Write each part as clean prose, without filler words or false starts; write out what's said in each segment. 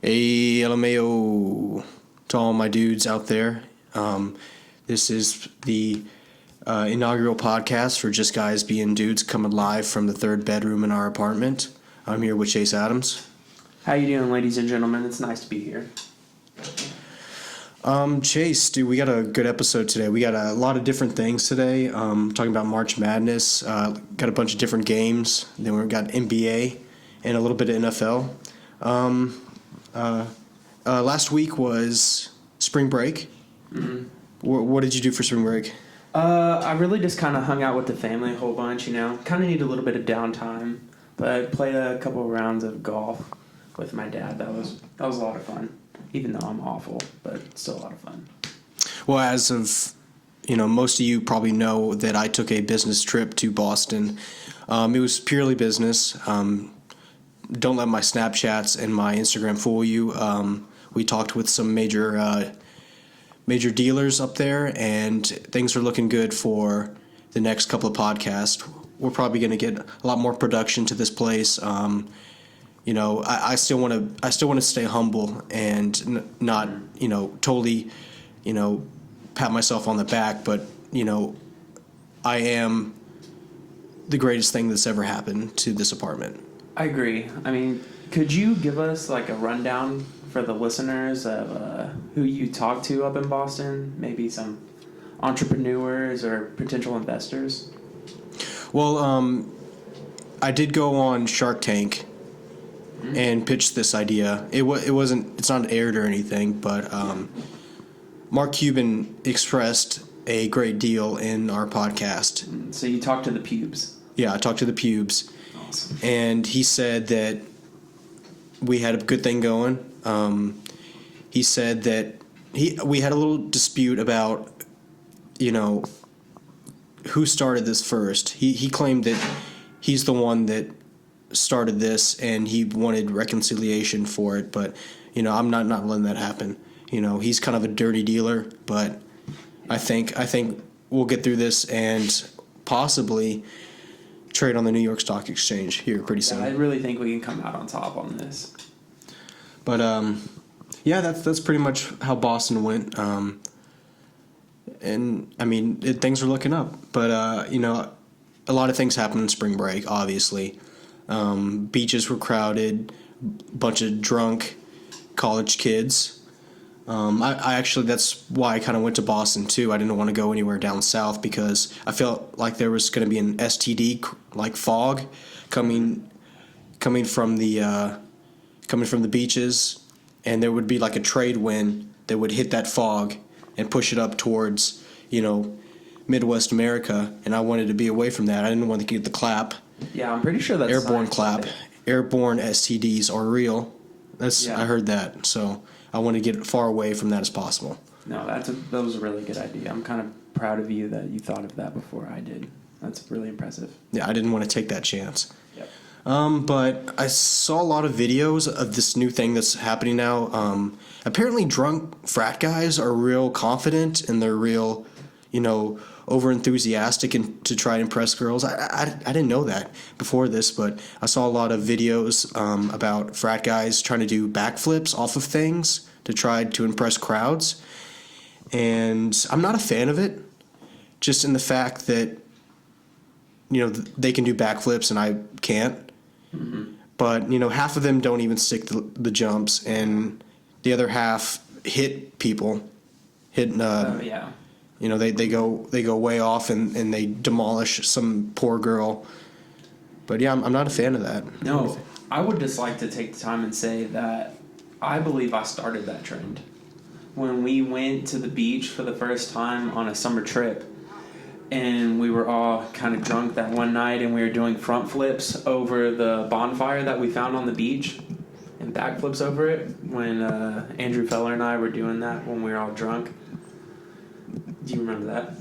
Hey, LMAO to all my dudes out there. This is the inaugural podcast for Just Guys Being Dudes, coming live from the third bedroom in our apartment. I'm here with Chase Adams. How you doing, ladies and gentlemen? It's nice to be here. Chase, dude, we got a good episode today. We got a lot of different things today. Talking about March Madness. Got a bunch of different games. Then we got NBA and a little bit of NFL. Last week was spring break. Mm-hmm. What did you do for spring break? I really just kind of hung out with the family a whole bunch, Kind of need a little bit of downtime. But played a couple of rounds of golf with my dad. That was a lot of fun. Even though I'm awful, but still a lot of fun. Well, as of, most of you probably know that I took a business trip to Boston. It was purely business. Don't let my Snapchats and my Instagram fool you. We talked with some major dealers up there, and things are looking good for the next couple of podcasts. We're probably going to get a lot more production to this place. I still want to stay humble and not, totally, pat myself on the back, but, I am the greatest thing that's ever happened to this apartment. I agree. I mean, could you give us like a rundown for the listeners of who you talked to up in Boston? Maybe some entrepreneurs or potential investors? Well, I did go on Shark Tank and pitched this idea. It's not aired or anything, but Mark Cuban expressed a great deal in our podcast. So you talked to the pubes. Yeah, I talked to the pubes. Awesome. And he said that we had a good thing going. He said that we had a little dispute about, who started this first. He claimed that he's the one that started this and he wanted reconciliation for it, but I'm not letting that happen. He's kind of a dirty dealer, but I think we'll get through this and possibly trade on the New York Stock Exchange here pretty soon. I really think we can come out on top on this. But that's pretty much how Boston went. And I mean, things are looking up, but a lot of things happened in spring break, obviously. Beaches were crowded, bunch of drunk college kids. I actually, that's why I kind of went to Boston too. I didn't want to go anywhere down south because I felt like there was going to be an STD like fog coming from the beaches, and there would be like a trade wind that would hit that fog and push it up towards Midwest America, and I wanted to be away from that. I didn't want to get the clap. Yeah, I'm pretty sure that's airborne clap. Airborne STDs are real. I heard that, so I want to get far away from that as possible. No, that was a really good idea. I'm kind of proud of you that you thought of that before I did. That's really impressive. Yeah, I didn't want to take that chance. Yep. But I saw a lot of videos of this new thing that's happening now. Apparently drunk frat guys are real confident and they're real, over enthusiastic and to try to impress girls. I didn't know that before this, but I saw a lot of videos about frat guys trying to do backflips off of things to try to impress crowds. And I'm not a fan of it, just in the fact that, they can do backflips and I can't. Mm-hmm. But, half of them don't even stick the jumps, and the other half hit people. Yeah. They go way off and they demolish some poor girl. But yeah, I'm not a fan of that. No, I would just like to take the time and say that I believe I started that trend. When we went to the beach for the first time on a summer trip, and we were all kind of drunk that one night, and we were doing front flips over the bonfire that we found on the beach and backflips over it when Andrew Feller and I were doing that when we were all drunk. Do you remember that?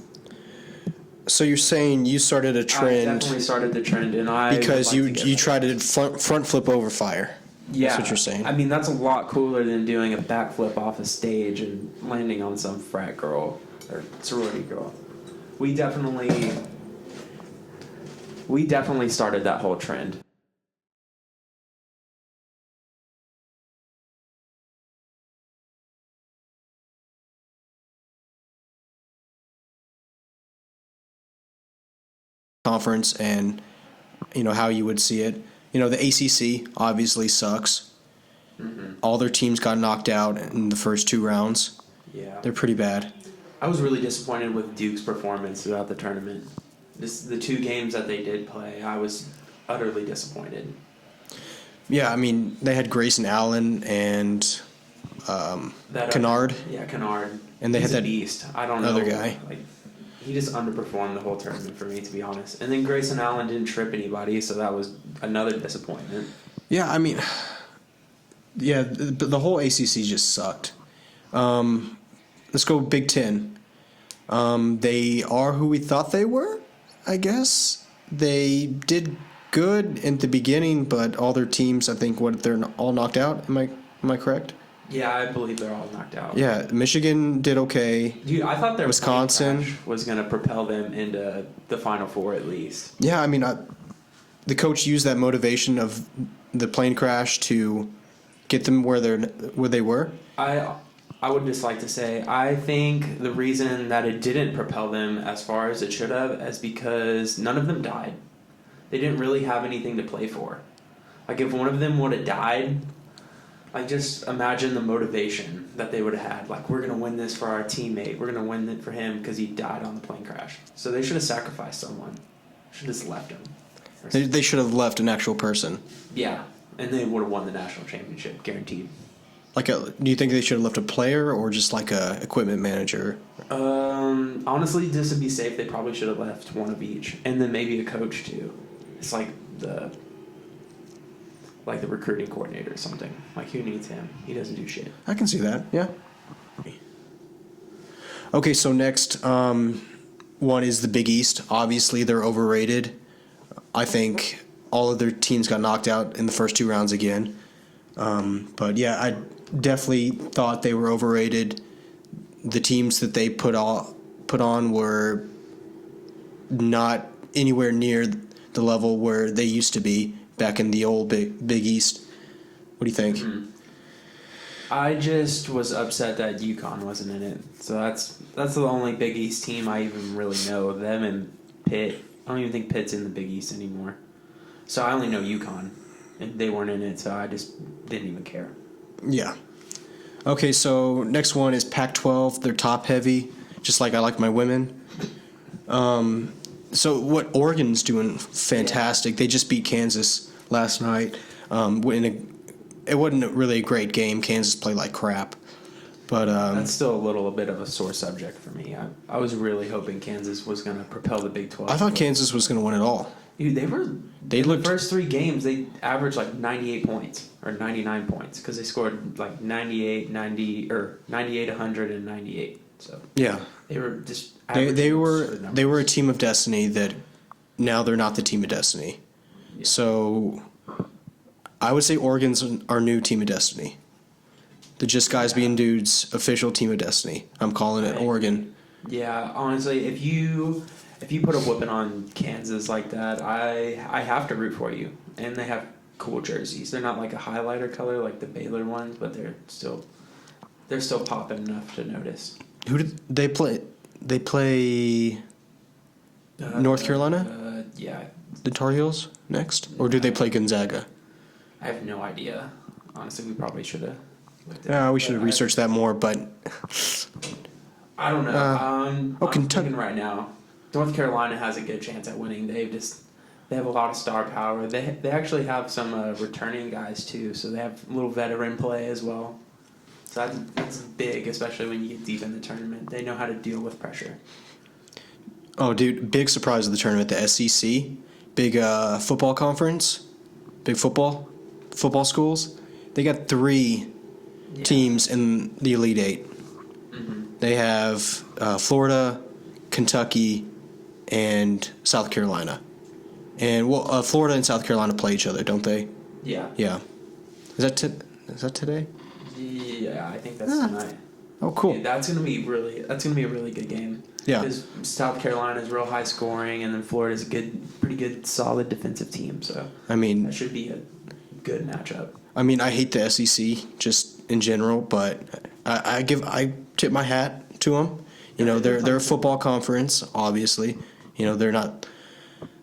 So you're saying you started a trend? I definitely started the trend, and because you tried to front flip over fire. Yeah, that's what you're saying. I mean, that's a lot cooler than doing a backflip off a stage and landing on some frat girl or sorority girl. We definitely started that whole trend. conference and how you would see it. The ACC obviously sucks. All their teams got knocked out in the first 2 rounds. Yeah. They're pretty bad. I was really disappointed with Duke's performance throughout the tournament. The 2 games that they did play, I was utterly disappointed. Yeah, I mean, they had Grayson Allen and Kennard. Kennard. And they He's had a that beast. I don't know. other guy. He just underperformed the whole tournament for me, to be honest. And then Grayson Allen didn't trip anybody, so that was another disappointment. Yeah, I mean, the whole ACC just sucked. Let's go Big Ten. They are who we thought they were, I guess. They did good in the beginning, but all their teams, I think, they're all knocked out. Am I correct? Yeah, I believe they're all knocked out. Yeah, Michigan did okay. Dude, I thought their Wisconsin plane crash was going to propel them into the Final Four at least. Yeah, I mean, the coach used that motivation of the plane crash to get them where they were. I would just like to say, I think the reason that it didn't propel them as far as it should have is because none of them died. They didn't really have anything to play for. Like, if one of them would have died, like, just imagine the motivation that they would have had. Like, we're going to win this for our teammate. We're going to win it for him because he died on the plane crash. So they should have sacrificed someone. Should have just left him. They should have left an actual person. Yeah, and they would have won the national championship, guaranteed. Do you think they should have left a player or just like a equipment manager? Honestly, just to be safe, they probably should have left one of each, and then maybe a coach too. It's like the recruiting coordinator or something. Like, who needs him? He doesn't do shit. I can see that. Yeah. Okay, so next one is the Big East. Obviously, they're overrated. I think all of their teams got knocked out in the first 2 rounds again. But yeah, I definitely thought they were overrated. The teams that they put on were not anywhere near the level where they used to be back in the old Big East. What do you think? Mm-hmm. I just was upset that UConn wasn't in it. So that's the only Big East team I even really know. Them and Pitt. I don't even think Pitt's in the Big East anymore. So I only know UConn. And they weren't in it, so I just didn't even care. Yeah. Okay, so next one is Pac-12. They're top-heavy, just like I like my women. So what Oregon's doing fantastic. They just beat Kansas last night. It wasn't really a great game. Kansas played like crap. But that's still a bit of a sore subject for me. I was really hoping Kansas was going to propel the Big 12. I thought Kansas was going to win it all. Dude, the first 3 games, they averaged like 98 points or 99 points because they scored like 98, 100, and 98. So yeah, they were just they were a team of destiny that now they're not the team of destiny. Yeah. So I would say Oregon's our new team of destiny. The Just Guys Being Dudes official team of destiny. I'm calling it Oregon. Yeah, honestly, if you put a whooping on Kansas like that, I have to root for you. And they have cool jerseys. They're not like a highlighter color like the Baylor ones, but they're still popping enough to notice. Who did they play? They play North Carolina? Yeah. The Tar Heels next? Or do they play Gonzaga? I have no idea. Honestly, we probably should have. Yeah, we should have researched that more, but I don't know. I'm Kentucky thinking right now. North Carolina has a good chance at winning. They have a lot of star power. They actually have some returning guys too, so they have a little veteran play as well. So that's big, especially when you get deep in the tournament. They know how to deal with pressure. Oh, dude, big surprise of the tournament, the SEC, big football conference, big football schools. They got 3 teams in the Elite 8. Mm-hmm. They have Florida, Kentucky, and South Carolina. And Florida and South Carolina play each other, don't they? Yeah. Yeah. Is that today? Yeah, I think that's tonight. Oh, cool. Yeah, that's gonna be a really good game. Yeah. Because South Carolina is real high scoring, and then Florida's a pretty good, solid defensive team. So I mean, that should be a good matchup. I mean, I hate the SEC just in general, but I tip my hat to them. You know, they're a football conference, obviously. You know, they're not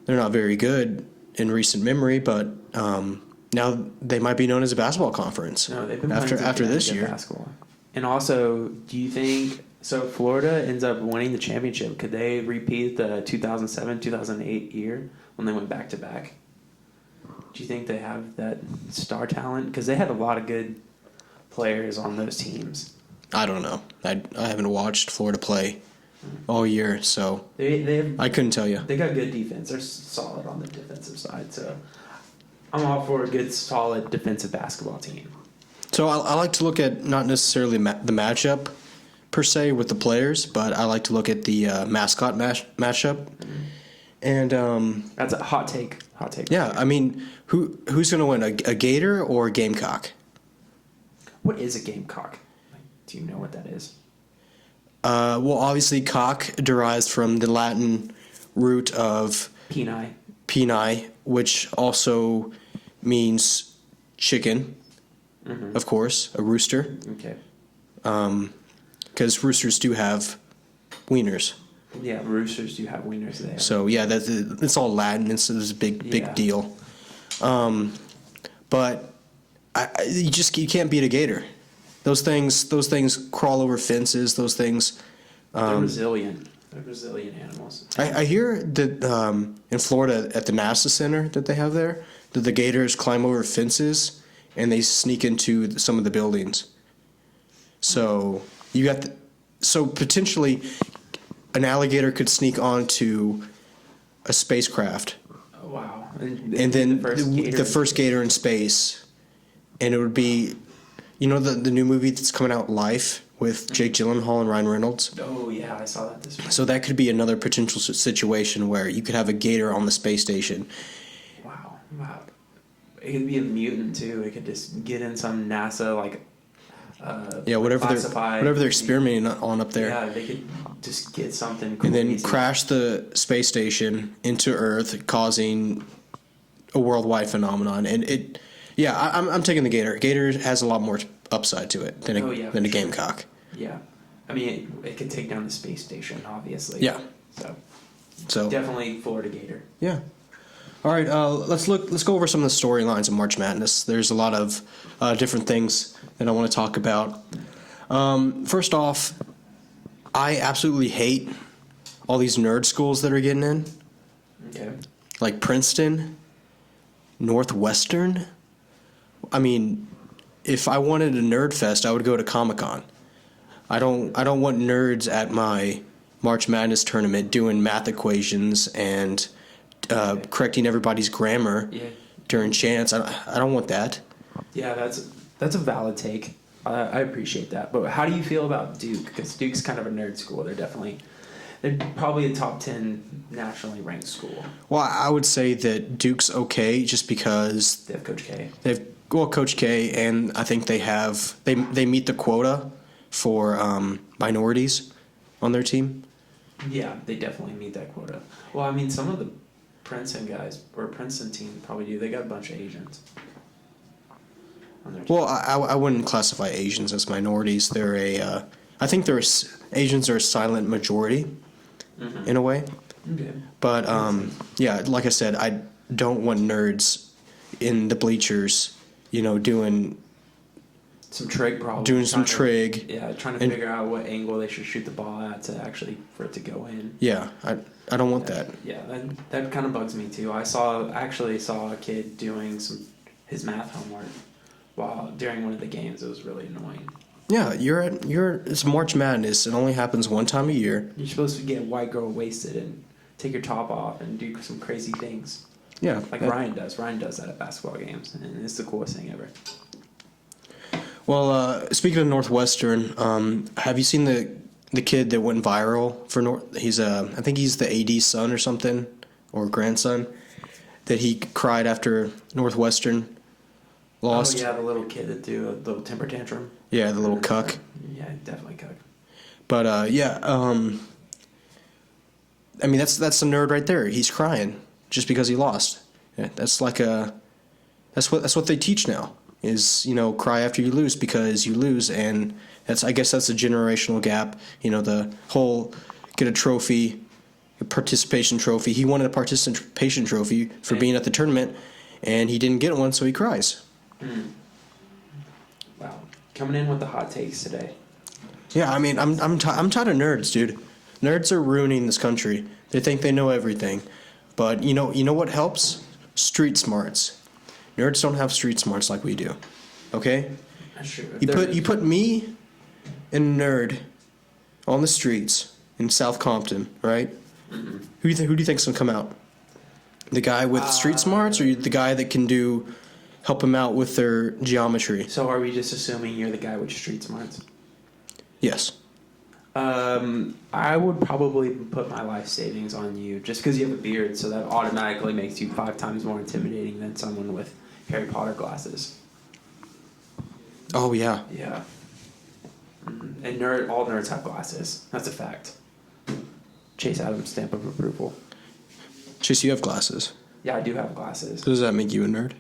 they're not very good in recent memory, but now they might be known as a basketball conference. No, they've been after this year. basketball. And also, do you think so? If Florida ends up winning the championship, could they repeat the 2007-2008 year when they went back to back? Do you think they have that star talent? Because they had a lot of good players on those teams. I don't know. I haven't watched Florida play all year, so I couldn't tell you. They got good defense. They're solid on the defensive side, so I'm all for a good, solid defensive basketball team. So I like to look at not necessarily the matchup per se with the players, but I like to look at the mascot matchup. Mm-hmm. And that's a hot take. Hot take. Yeah, I mean, who's going to win, a Gator or a Gamecock? What is a Gamecock? Do you know what that is? Well, obviously, cock derives from the Latin root of peni, which also means chicken, of course, a rooster. Okay. Because roosters do have wieners. Yeah, roosters do have wieners there. So, yeah, it's all Latin. It's a big deal. But you can't beat a gator. Those things crawl over fences. Those things. They're resilient. They're resilient animals. I hear that in Florida at the NASA Center that they have there, that the gators climb over fences and they sneak into some of the buildings. So so potentially an alligator could sneak onto a spacecraft. Oh, wow! And then the first gator in space, and it would be, the new movie that's coming out, Life, with Jake Gyllenhaal and Ryan Reynolds. Oh yeah, I saw that this week. So that could be another potential situation where you could have a gator on the space station. Wow. It could be a mutant too. It could just get in some NASA whatever they're experimenting on up there. Yeah, they could just get something cool and then crash the space station into Earth, causing a worldwide phenomenon. And I'm taking the gator. Gator has a lot more upside to it than a gamecock. Yeah, I mean it could take down the space station, obviously. Yeah. So definitely Florida Gator. Yeah. All right. Let's go over some of the storylines of March Madness. There's a lot of different things that I want to talk about. First off, I absolutely hate all these nerd schools that are getting in. Okay. Like Princeton, Northwestern. I mean, if I wanted a nerd fest, I would go to Comic-Con. I don't want nerds at my March Madness tournament doing math equations and correcting everybody's grammar during chants. I don't want that. Yeah, that's a valid take. I appreciate that. But how do you feel about Duke? Because Duke's kind of a nerd school. They're probably a top 10 nationally ranked school. Well, I would say that Duke's okay just because they have Coach K. Coach K, and I think they meet the quota for minorities on their team. Yeah, they definitely meet that quota. Well, I mean, some of the Princeton guys or Princeton team probably do. They got a bunch of Asians on their team. Well, I wouldn't classify Asians as minorities. I think Asians are a silent majority in a way. Okay. But like I said, I don't want nerds in the bleachers, doing some trig problems. Doing some trig. Trying to figure out what angle they should shoot the ball at for it to go in. Yeah, I don't want that. Yeah, that kind of bugs me too. I actually saw a kid doing his math homework during one of the games. It was really annoying. Yeah, it's March Madness. It only happens one time a year. You're supposed to get white girl wasted and take your top off and do some crazy things. Yeah. Like Ryan does. Ryan does that at basketball games, and it's the coolest thing ever. Well, speaking of Northwestern, have you seen the kid that went viral for He's I think he's the AD's son or something, or grandson, that he cried after Northwestern lost. Oh yeah, the little kid that do a little temper tantrum. Yeah, the little cuck. Yeah, definitely cuck. But I mean that's a nerd right there. He's crying just because he lost. Yeah, that's what they teach now. Is cry after you lose because you lose, and I guess that's a generational gap. The whole get a trophy a participation trophy. He wanted a participation trophy for being at the tournament, and he didn't get one, so he cries. Wow. Coming in with the hot takes today. Yeah, I mean, I'm tired of nerds, dude. Nerds are ruining this country. They think they know everything, but you know what helps? Street smarts. Nerds don't have street smarts like we do. Okay? That's true. You put me and a nerd on the streets in South Compton, right? Mm-hmm. Who do you think's gonna come out? The guy with street smarts, or the guy that can help them out with their geometry? So are we just assuming you're the guy with street smarts? Yes. I would probably put my life savings on you just because you have a beard, so that automatically makes you 5 times more intimidating than someone with Harry Potter glasses. Oh yeah. Yeah. And all nerds have glasses. That's a fact. Chase Adams' stamp of approval. Chase, you have glasses. Yeah, I do have glasses. Does that make you a nerd?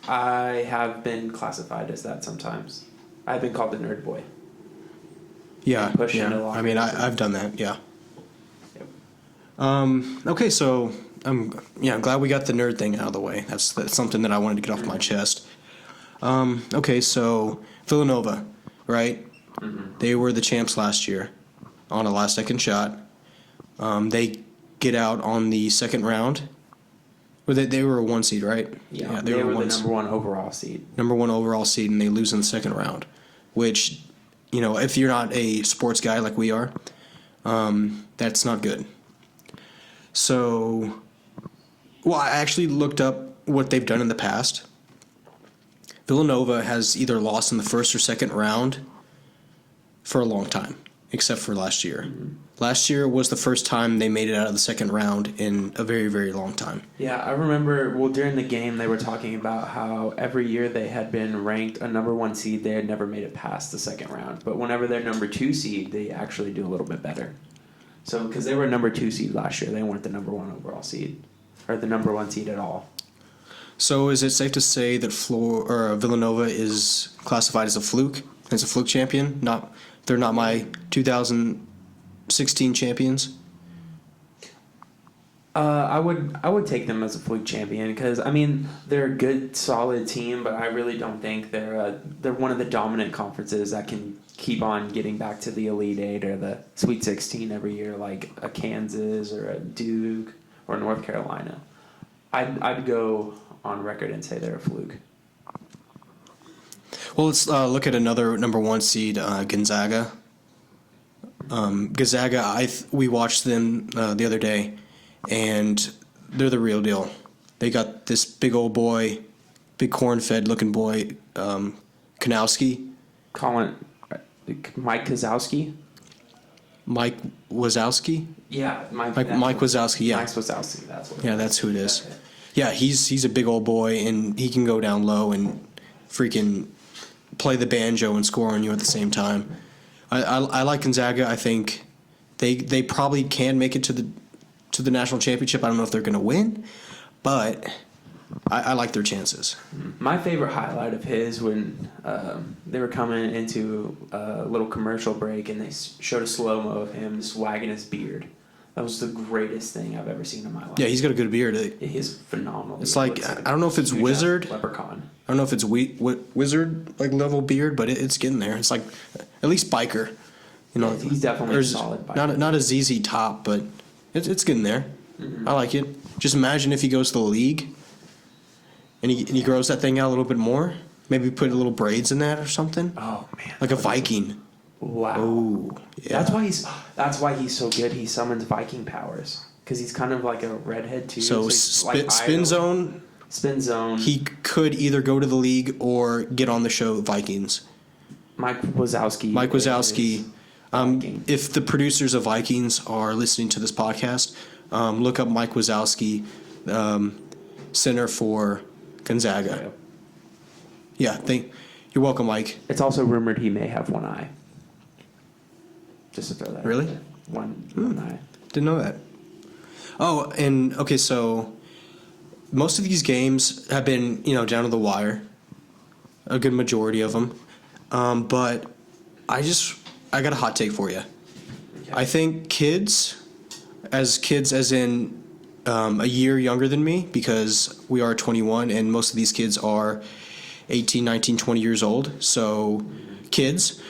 I have been classified as that sometimes. I've been called the nerd boy. Yeah. Pushed into I mean, I've done that. Yeah. Yep. Okay, so I'm glad we got the nerd thing out of the way. That's something that I wanted to get off my chest. Okay, so Villanova, right? Mm-hmm. They were the champs last year on a last-second shot. They get out on the second round. Or they were a 1 seed, right? Yeah, they were the number 1 overall seed. Number 1 overall seed, and they lose in the second round, which, if you're not a sports guy like we are, that's not good. So, I actually looked up what they've done in the past. Villanova has either lost in the first or second round for a long time, except for last year. Mm-hmm. Last year was the first time they made it out of the second round in a very, very long time. Yeah, I remember, during the game they were talking about how every year they had been ranked a number 1 seed, they had never made it past the second round. But whenever they're number 2 seed, they actually do a little bit better. So, because they were a number 2 seed last year, they weren't the number 1 overall seed, or the number 1 seed at all. So is it safe to say that Villanova is classified as a fluke champion? They're not my 2016 champions. I would take them as a fluke champion because they're a good, solid team, but I really don't think they're one of the dominant conferences that can keep on getting back to the Elite Eight or the Sweet 16 every year, like a Kansas or a Duke or North Carolina. I'd go on record and say they're a fluke. Well, let's look at another number 1 seed, Gonzaga. Gonzaga, we watched them the other day, and they're the real deal. They got this big old boy, big corn-fed looking boy, Kanowski. Mike Kozowski? Mike Wazowski? Yeah, Mike Wazowski, yeah. Mike Wazowski, that's what. Yeah, that's who it is. Yeah, he's a big old boy, and he can go down low and freaking play the banjo and score on you at the same time. I like Gonzaga. I think they probably can make it to the national championship. I don't know if they're going to win, but I like their chances. My favorite highlight of his when they were coming into a little commercial break and they showed a slow-mo of him just wagging his beard. That was the greatest thing I've ever seen in my life. Yeah, he's got a good beard. He is phenomenal. It's like, I don't know if it's wizard. Leprechaun. I don't know if it's wizard like level beard, but it's getting there. It's like at least biker. He's definitely a solid biker. Not a ZZ Top, but it's getting there. Mm-hmm. I like it. Just imagine if he goes to the league and he grows that thing out a little bit more. Maybe put a little braids in that or something. Oh man, like a Viking. Wow. Oh, yeah. That's why he's so good. He summons Viking powers because he's kind of like a redhead too. So spin zone. Spin zone. He could either go to the league or get on the show Vikings. Mike Wazowski. If the producers of Vikings are listening to this podcast, look up Mike Wazowski, center for Gonzaga. Yeah, you're welcome, Mike. It's also rumored he may have one eye. Just to throw that. Really? One eye. Didn't know that. Oh, and okay, so most of these games have been, down to the wire. A good majority of them. But I got a hot take for you. Okay. I think kids as kids, as in a year younger than me, because we are 21 and most of these kids are 18, 19, 20 years old. So kids,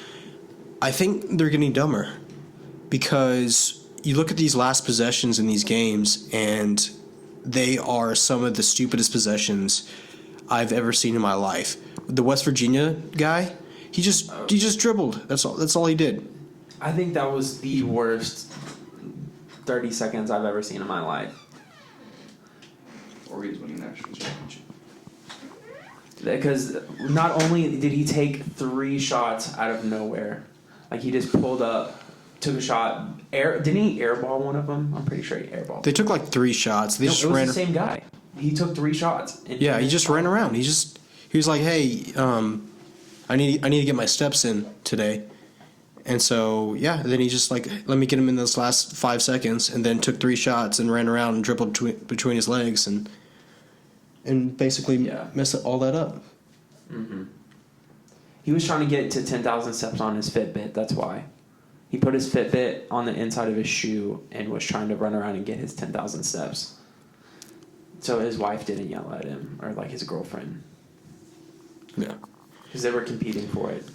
I think they're getting dumber because you look at these last possessions in these games and they are some of the stupidest possessions I've ever seen in my life. The West Virginia guy, he just dribbled. That's all he did. I think that was the worst 30 seconds I've ever seen in my life. Oregon's winning national championship. Because not only did he take 3 shots out of nowhere, like he just pulled up, took a shot. Didn't he airball one of them? I'm pretty sure he airballed. They took like 3 shots. They No, just it was ran. the same guy. He took 3 shots. Yeah, he just ran around. He was like, "Hey, I need to get my steps in today," and so yeah. Then he just like, let me get him in those last 5 seconds, and then took 3 shots and ran around and dribbled between his legs and basically messed all that up. Mm-hmm. He was trying to get to 10,000 steps on his Fitbit. That's why. He put his Fitbit on the inside of his shoe and was trying to run around and get his 10,000 steps. So his wife didn't yell at him, or like his girlfriend. Yeah. Because they were competing for it.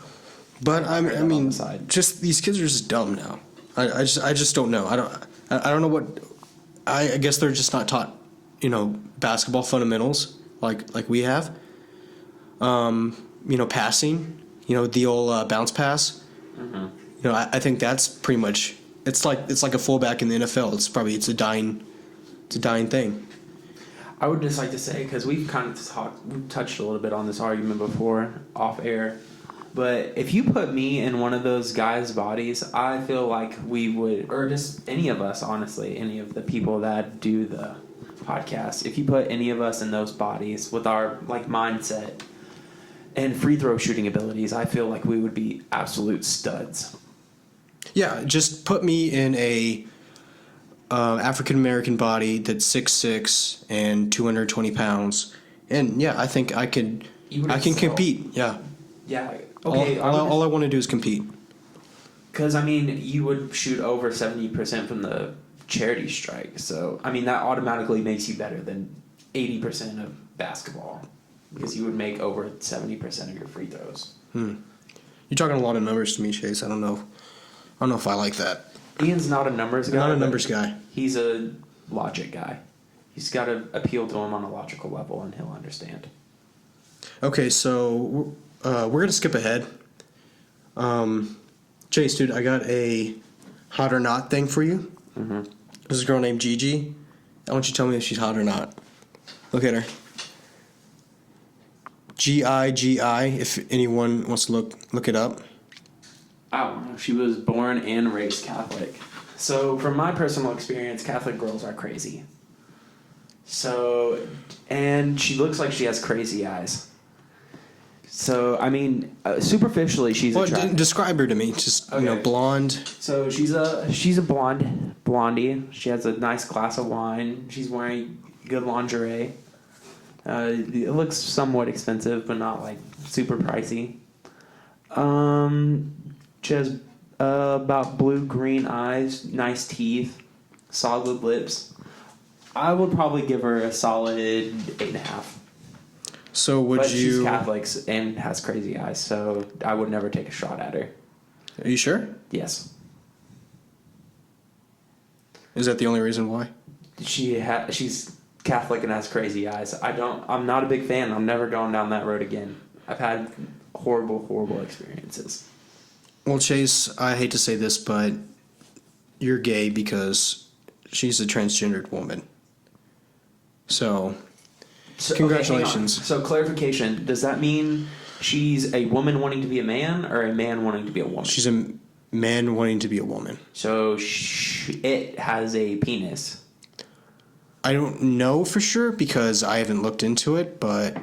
But I mean, just these kids are just dumb now. I just don't know. I don't know what. I guess they're just not taught, basketball fundamentals like we have. Passing. The old bounce pass. Mm-hmm. I think that's pretty much. It's like a fullback in the NFL. It's a dying thing. I would just like to say, because we've touched a little bit on this argument before off air, but if you put me in one of those guys' bodies, I feel like we would, or just any of us, honestly, any of the people that do the podcast, if you put any of us in those bodies with our like mindset and free throw shooting abilities, I feel like we would be absolute studs. Yeah, just put me in a African American body that's 6'6" and 220 pounds, and yeah, I think I can compete. Yeah. Yeah. Okay. All I want to do is compete. Because you would shoot over 70% from the charity strike, so that automatically makes you better than 80% of basketball, because you would make over 70% of your free throws. You're talking a lot of numbers to me, Chase. I don't know if I like that. Ian's not a numbers guy. Not a numbers guy. He's a logic guy. He's got to appeal to him on a logical level, and he'll understand. Okay, so we're going to skip ahead. Chase, dude, I got a hot or not thing for you. Mm-hmm. There's a girl named Gigi. I want you to tell me if she's hot or not. Look at her. Gigi, if anyone wants to look it up. I don't know. She was born and raised Catholic. So, from my personal experience, Catholic girls are crazy. So, and she looks like she has crazy eyes. So, superficially, she's attractive. Describe her to me. Just, okay. Blonde. So, she's a blondie. She has a nice glass of wine. She's wearing good lingerie. It looks somewhat expensive, but not, like, super pricey. She has about blue-green eyes, nice teeth, solid lips. I would probably give her a solid 8.5. So but she's Catholic and has crazy eyes, so I would never take a shot at her. Are you sure? Yes. Is that the only reason why? She's Catholic and has crazy eyes. I'm not a big fan. I'm never going down that road again. I've had horrible experiences. Well, Chase, I hate to say this, but you're gay because she's a transgendered woman. So congratulations. Okay, so clarification, does that mean she's a woman wanting to be a man or a man wanting to be a woman? She's a man wanting to be a woman. So it has a penis. I don't know for sure because I haven't looked into it, but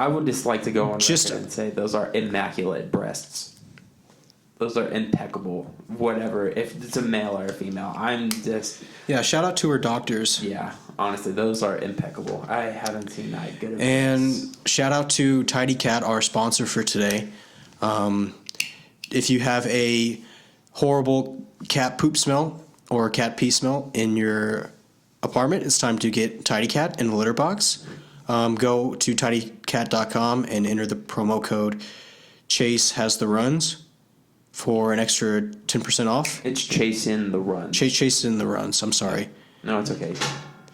I would just like to go on record and say those are immaculate breasts. Those are impeccable. Whatever, if it's a male or a female, shout out to her doctors. Yeah, honestly, those are impeccable. I haven't seen that good. And shout out to Tidy Cat, our sponsor for today. If you have a horrible cat poop smell or cat pee smell in your apartment, it's time to get Tidy Cat in the litter box. Go to tidycat.com and enter the promo code Chase has the runs for an extra 10% off. It's chasing the runs. Chase in the runs. I'm sorry. No, it's okay.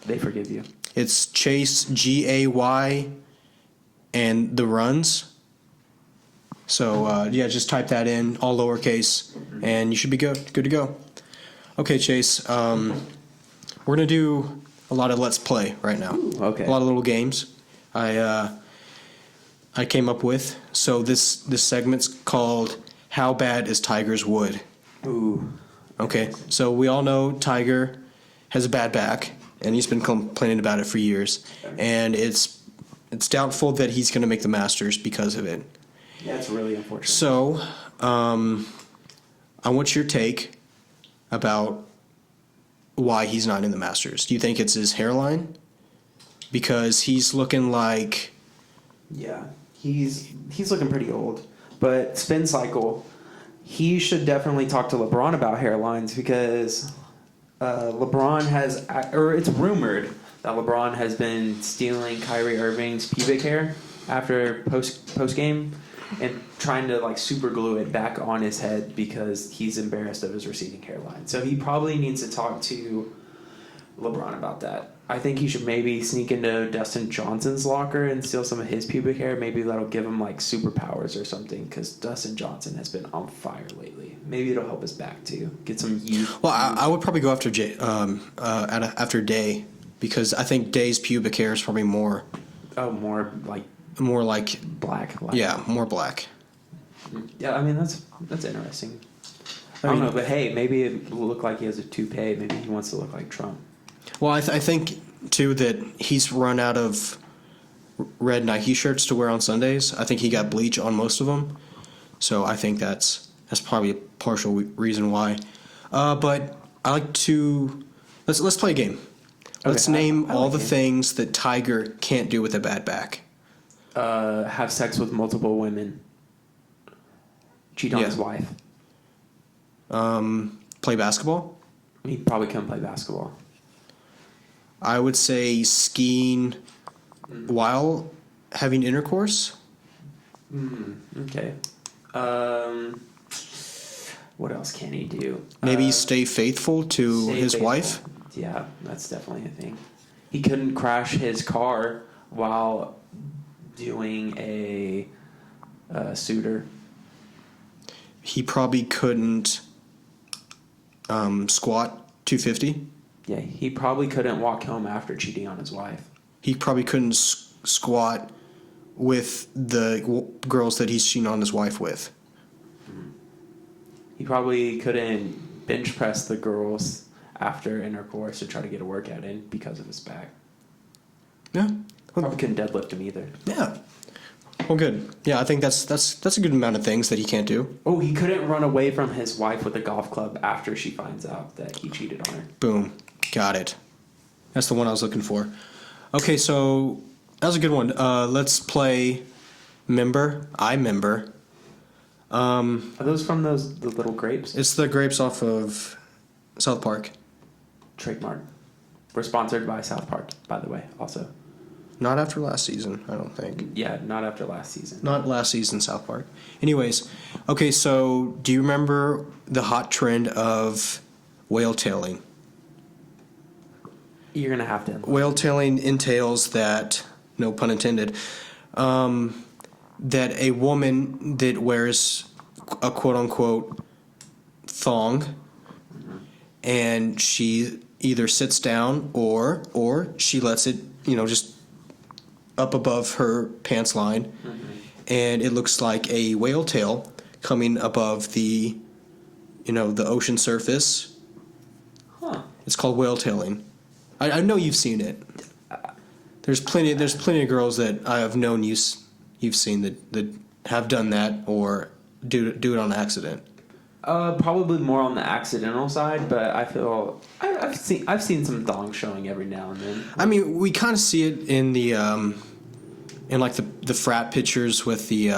They forgive you. It's Chase GAY and the runs. So just type that in, all lowercase, and you should be good to go. Okay, Chase. We're gonna do a lot of Let's Play right now. Ooh, okay. A lot of little games I came up with. So this segment's called How Bad is Tiger's Wood? Ooh. Okay. So we all know Tiger has a bad back, and he's been complaining about it for years, and it's doubtful that he's going to make the Masters because of it. Yeah, it's really unfortunate. So, I want your take about why he's not in the Masters. Do you think it's his hairline? Because he's looking like... Yeah, he's looking pretty old. But spin cycle, he should definitely talk to LeBron about hairlines because LeBron has, or it's rumored that LeBron has been stealing Kyrie Irving's pubic hair after post game and trying to like super glue it back on his head because he's embarrassed of his receding hairline. So he probably needs to talk to LeBron about that. I think he should maybe sneak into Dustin Johnson's locker and steal some of his pubic hair. Maybe that'll give him like superpowers or something because Dustin Johnson has been on fire lately. Maybe it'll help his back too. Get some youth. Well, I would probably go after after Day because I think Day's pubic hair is probably more More like black. black. Yeah, more black. Yeah, I mean that's interesting. I don't know, but hey, maybe it will look like he has a toupee. Maybe he wants to look like Trump. Well, I think too that he's run out of red Nike shirts to wear on Sundays. I think he got bleach on most of them, so I think that's probably a partial reason why. But I like to let's play a game. Let's name all the things that Tiger can't do with a bad back. Have sex with multiple women. Cheat on his wife. Play basketball. He probably couldn't play basketball. I would say skiing while having intercourse. Okay. What else can he do? Maybe stay faithful to his wife. Yeah, that's definitely a thing. He couldn't crash his car while doing a suitor. He probably couldn't squat 250. Yeah, he probably couldn't walk home after cheating on his wife. He probably couldn't squat with the girls that he's cheating on his wife with. He probably couldn't bench press the girls after intercourse to try to get a workout in because of his back. Yeah. Probably couldn't deadlift him either. Yeah. Well, good. Yeah, I think that's a good amount of things that he can't do. Oh, he couldn't run away from his wife with a golf club after she finds out that he cheated on her. Boom. Got it. That's the one I was looking for. Okay, so that was a good one. Let's play Member. I Member. Are those from the little grapes? It's the grapes off of South Park. Trademark. We're sponsored by South Park, by the way, also. Not after last season, I don't think. Yeah, not after last season. Not last season, South Park. Anyways, okay, so do you remember the hot trend of whale tailing? You're going to have to. Whale tailing entails that, no pun intended, that a woman that wears a quote-unquote thong, and she either sits down or she lets it, just up above her pants line, and it looks like a whale tail coming above the ocean surface. Huh. It's called whale tailing. I know you've seen it. There's plenty of girls that I have known you've seen that have done that or do it on accident. Probably more on the accidental side, but I feel I've seen some thongs showing every now and then. I mean, we kind of see it in the like the frat pictures with the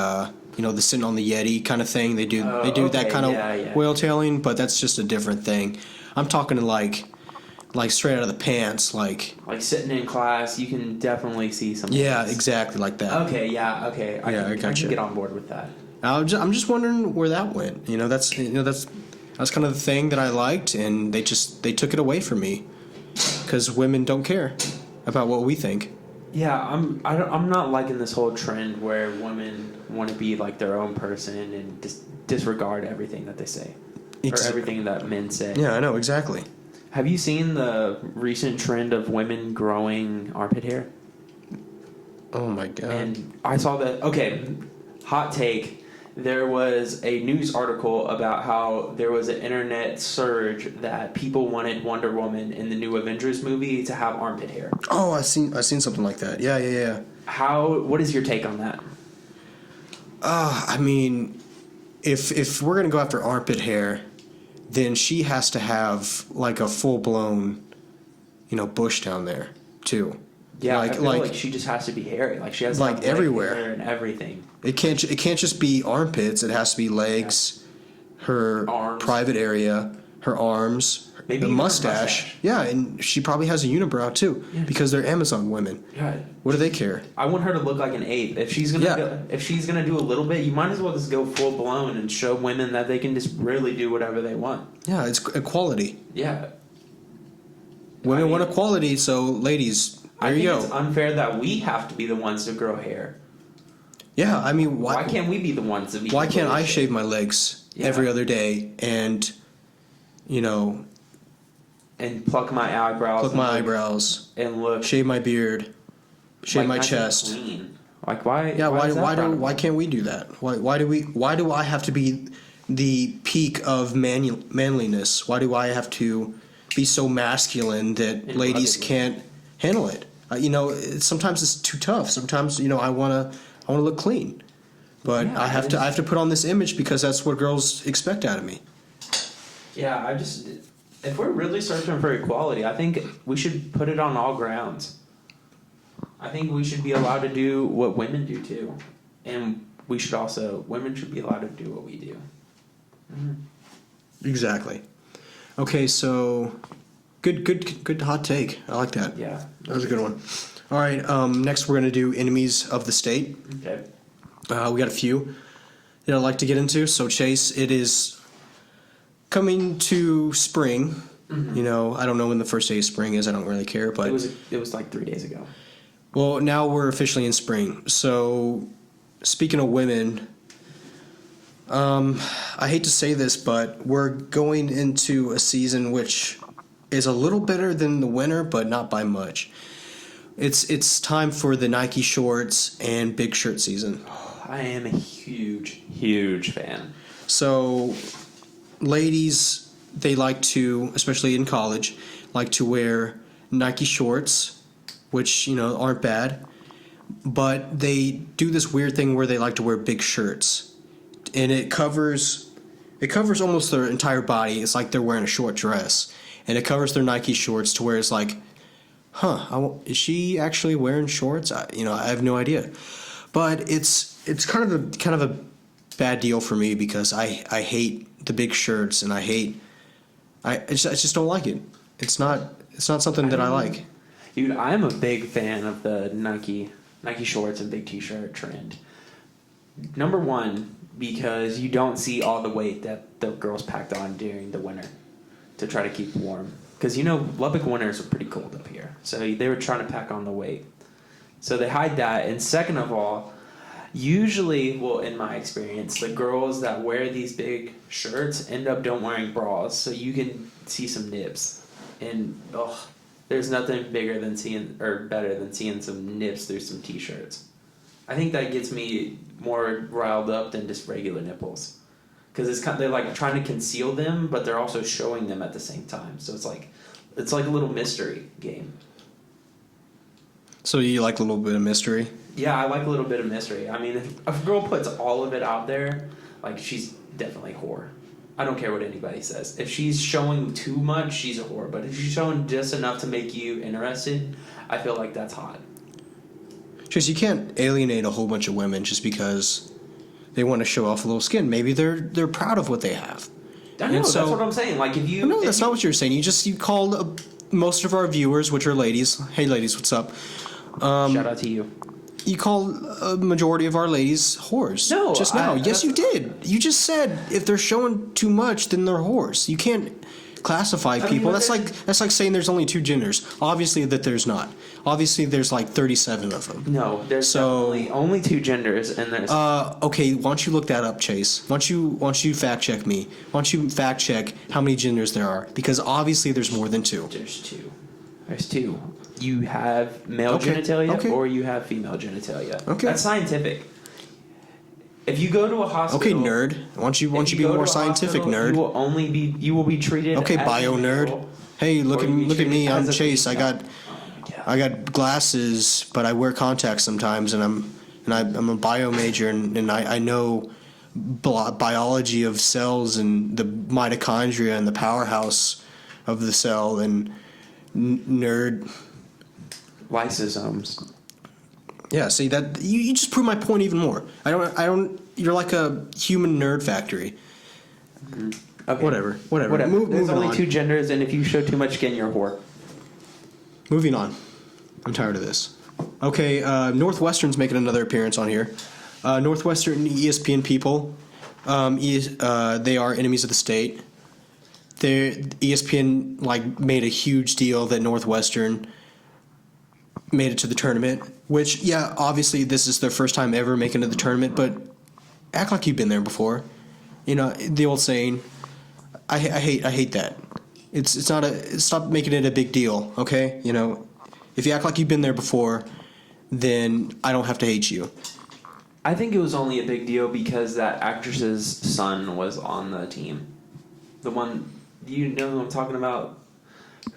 the sitting on the Yeti kind of thing. They do that kind of whale tailing, but that's just a different thing. I'm talking like straight out of the pants, like. Like sitting in class, you can definitely see some. Yeah, things. exactly like that. Okay, yeah, okay. I I can gotcha. get on board with that. I'm just wondering where that went. That's kind of the thing that I liked, and they took it away from me because women don't care about what we think. Yeah, I'm not liking this whole trend where women want to be like their own person and disregard everything that they say or everything that men say. Yeah, I know exactly. Have you seen the recent trend of women growing armpit hair? Oh my god. And I saw that. Okay, hot take. There was a news article about how there was an internet surge that people wanted Wonder Woman in the new Avengers movie to have armpit hair. Oh, I seen something like that. Yeah. What is your take on that? I mean, if we're gonna go after armpit hair, then she has to have like a full blown, bush down there too. Yeah, I feel like she just has to be hairy. Like she has to like have everywhere hair and everything. It can't just be armpits. It has to be legs, her Arms. private area, her arms, Maybe the even her mustache. Yeah, and she probably has a unibrow too because they're Amazon women. Yeah. What do they care? I want her to look like an ape. If she's gonna do a little bit, you might as well just go full blown and show women that they can just really do whatever they want. Yeah, it's equality. Yeah. Women want equality, so ladies, there you go. It's unfair that we have to be the ones to grow hair. Yeah, I mean, why can't we be the ones to be? Why can't I shave my legs every other day and, and pluck my eyebrows, and look, shave my beard, shave my chest. Clean. Like why? Yeah, why can't we do that? Why do I have to be the peak of manliness? Why do I have to be so masculine that ladies can't handle it? Sometimes it's too tough. Sometimes I want to look clean, but I have to put on this image because that's what girls expect out of me. Yeah, if we're really searching for equality, I think we should put it on all grounds. I think we should be allowed to do what women do too, and women should be allowed to do what we do. Mm-hmm. Exactly. Okay, so good hot take. I like that. Yeah, that was a good one. All right, next we're gonna do enemies of the state. Okay. We got a few that I'd like to get into. So Chase, it is coming to spring. Mm-hmm. I don't know when the first day of spring is. I don't really care, but it was like 3 days ago. Well, now we're officially in spring. So, speaking of women, I hate to say this, but we're going into a season which is a little better than the winter, but not by much. It's time for the Nike shorts and big shirt season. I am a huge fan. So, ladies, they like to, especially in college, like to wear Nike shorts, which, aren't bad, but they do this weird thing where they like to wear big shirts, and it covers almost their entire body. It's like they're wearing a short dress, and it covers their Nike shorts to where it's like, is she actually wearing shorts? I have no idea, but it's kind of a bad deal for me because I hate the big shirts, and I just don't like it. It's not something that I like. Dude, I'm a big fan of the Nike shorts and big t-shirt trend. Number one, because you don't see all the weight that the girls packed on during the winter to try to keep warm. Because Lubbock winters are pretty cold up here, so they were trying to pack on the weight. So they hide that. And second of all, usually, well, in my experience, the girls that wear these big shirts end up don't wearing bras, so you can see some nips. And there's nothing better than seeing some nips through some t-shirts. I think that gets me more riled up than just regular nipples, because they're like trying to conceal them, but they're also showing them at the same time. So it's like a little mystery game. So you like a little bit of mystery? Yeah, I like a little bit of mystery. I mean, if a girl puts all of it out there, like, she's definitely a whore. I don't care what anybody says. If she's showing too much, she's a whore. But if she's showing just enough to make you interested, I feel like that's hot. Just, you can't alienate a whole bunch of women just because they want to show off a little skin. Maybe they're proud of what they have. I know, that's what I'm saying. Like, if you... No, that's not what you're saying. You called most of our viewers, which are ladies. Hey, ladies, what's up? Shout out to you. You called a majority of our ladies whores. No, just now. Yes, you did. You just said if they're showing too much, then they're whores. You can't classify people. That's like saying there's only two genders. Obviously, that there's not. Obviously, there's like 37 of them. No, there's definitely only two genders, and there's... Okay, why don't you look that up, Chase? Why don't you fact check me? Why don't you fact check how many genders there are? Because obviously there's more than two. There's two. You have male genitalia or you have female genitalia. Okay. That's scientific. If you go to a hospital... Okay, nerd. Why don't you be more scientific, nerd? You will be treated... Okay, as bio nerd. Hey, look at me. I'm Chase. I got glasses, but I wear contacts sometimes, and I'm a bio major, and I know biology of cells and the mitochondria and the powerhouse of the cell, and nerd. Lysosomes. Yeah, see that you just prove my point even more. I don't. You're like a human nerd factory. Okay. Whatever. There's only two genders, and if you show too much skin, you're a whore. Moving on. I'm tired of this. Okay, Northwestern's making another appearance on here. Northwestern ESPN people, they are enemies of the state. ESPN made a huge deal that Northwestern made it to the tournament, which, yeah, obviously this is their first time ever making it to the tournament, but act like you've been there before. You know, the old saying, I hate that. Stop making it a big deal, okay? You know, if you act like you've been there before, then I don't have to hate you. I think it was only a big deal because that actress's son was on the team. The one, you know who I'm talking about?